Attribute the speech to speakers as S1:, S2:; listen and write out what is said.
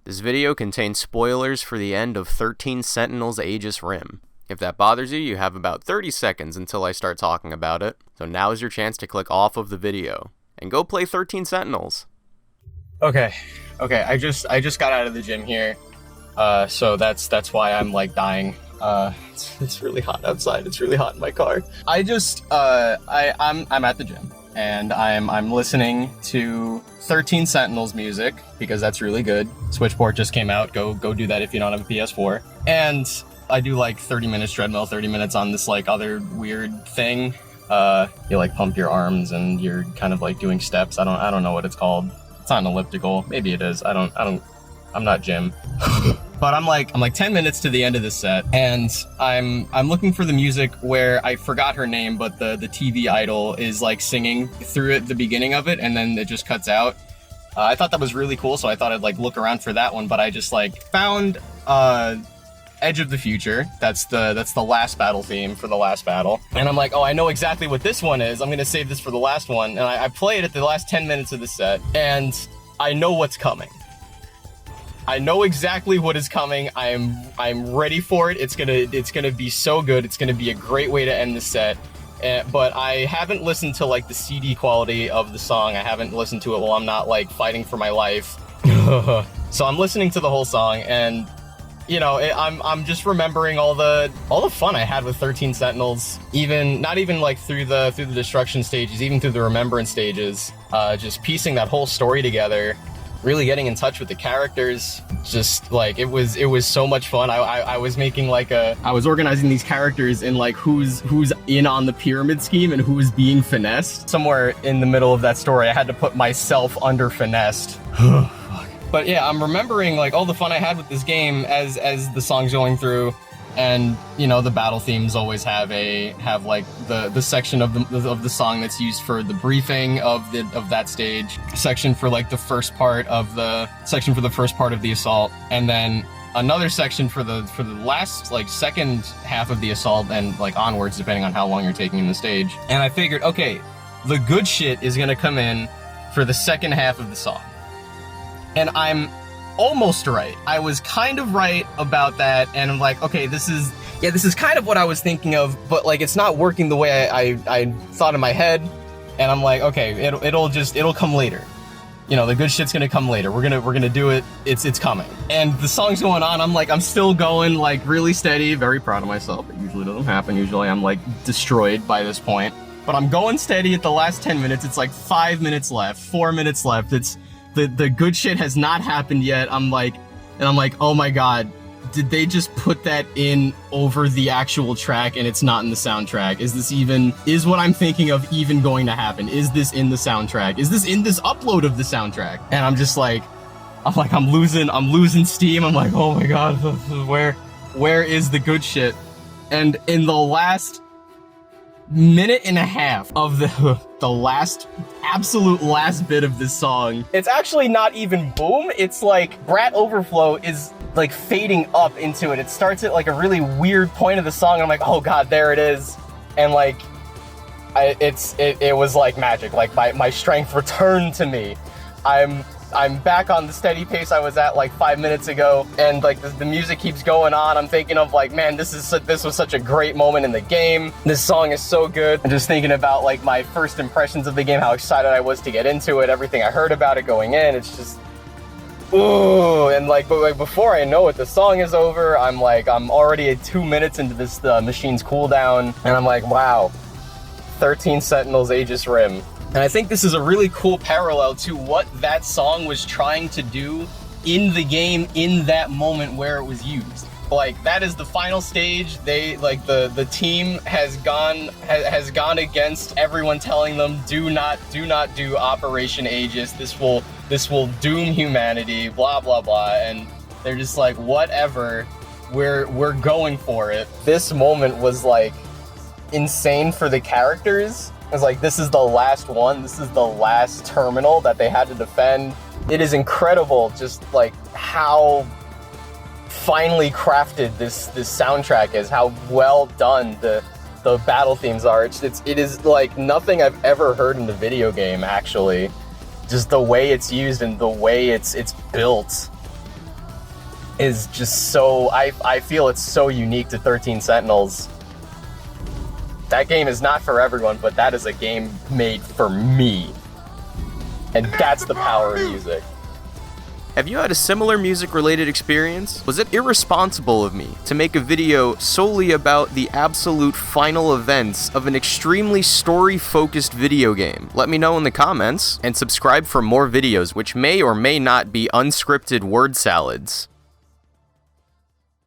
S1: This video contains spoilers for the end of 13 Sentinels Aegis Rim. If that bothers you, you have about 30 seconds until I start talking about it, so now is your chance to click off of the video, and go play 13 Sentinels.
S2: Okay, I just got out of the gym here, so that's why I'm like dying. It's really hot outside, it's really hot in my car. I'm at the gym, and I'm listening to 13 Sentinels music, because that's really good. Switchport just came out, go do that if you don't have a PS4. And I do like 30 minutes treadmill, 30 minutes on this like other weird thing. You like pump your arms and you're kind of like doing steps. I don't know what it's called. It's not an elliptical. Maybe it is. I'm not Jim. But I'm like 10 minutes to the end of this set, and I'm looking for the music where I forgot her name, but the TV idol is like singing through it, the beginning of it, and then it just cuts out. I thought that was really cool, so I thought I'd like look around for that one, but I just like found Edge of the Future. That's the last battle theme for the last battle. And I'm like, oh, I know exactly what this one is. I'm gonna save this for the last one. And I play it at the last 10 minutes of the set, and I know what's coming. I know exactly what is coming. I'm ready for it. It's gonna be so good. It's gonna be a great way to end the set. But I haven't listened to like the CD quality of the song. I haven't listened to it while I'm not like fighting for my life. So I'm listening to the whole song, and you know, I'm just remembering all the fun I had with 13 Sentinels. Not even like through the destruction stages, even through the remembrance stages. Just piecing that whole story together. Really getting in touch with the characters, just like it was so much fun. I was making like I was organizing these characters in like who's in on the pyramid scheme and who's being finessed. Somewhere in the middle of that story, I had to put myself under finessed. But yeah, I'm remembering like all the fun I had with this game as the song's going through. And you know, the battle themes always have like the section of the song that's used for the briefing of that stage, section for like the first part of the assault, and then another section for the last like second half of the assault and like onwards, depending on how long you're taking in the stage. And I figured, okay, the good shit is gonna come in for the second half of the song. And I'm almost right. I was kind of right about that, and I'm like, okay, this is kind of what I was thinking of, but like it's not working the way I thought in my head. And I'm like, okay, it'll come later. You know, the good shit's gonna come later. We're gonna do it. It's coming. And the song's going on. I'm still going like really steady. Very proud of myself. It usually doesn't happen. Usually I'm like destroyed by this point. But I'm going steady at the last 10 minutes. It's like 5 minutes left, 4 minutes left. It's the good shit has not happened yet. I'm like, oh my god, did they just put that in over the actual track and it's not in the soundtrack? Is what I'm thinking of even going to happen? Is this in the soundtrack? Is this in this upload of the soundtrack? And I'm losing steam. I'm like, oh my god, where is the good shit? And in the last minute and a half of the absolute last bit of this song, it's actually not even boom. It's like Brat Overflow is like fading up into it. It starts at like a really weird point of the song, and I'm like, oh god, there it is. And like it was like magic. Like my strength returned to me. I'm back on the steady pace I was at like 5 minutes ago, and like the music keeps going on. I'm thinking of like, man, this was such a great moment in the game. This song is so good. I'm just thinking about like my first impressions of the game, how excited I was to get into it, everything I heard about it going in. It's just, ooh. And like, but like before I know what the song is over, I'm already at 2 minutes into this machine's cooldown, and I'm like, wow, 13 Sentinels Aegis Rim. And I think this is a really cool parallel to what that song was trying to do in the game in that moment where it was used. Like, that is the final stage. They like the team has gone against everyone telling them do not do Operation Aegis. This will doom humanity, blah blah blah. And they're just like, whatever, we're going for it. This moment was like insane for the characters. It's like, this is the last one. This is the last terminal that they had to defend. It is incredible just like how finely crafted this soundtrack is, how well done the battle themes are. It is like nothing I've ever heard in the video game, actually. Just the way it's used and the way it's built. is just so, I feel it's so unique to 13 Sentinels. That game is not for everyone, but that is a game made for me. And that's the power of music.
S1: Have you had a similar music-related experience? Was it irresponsible of me to make a video solely about the absolute final events of an extremely story-focused video game? Let me know in the comments, and subscribe for more videos which may or may not be unscripted word salads.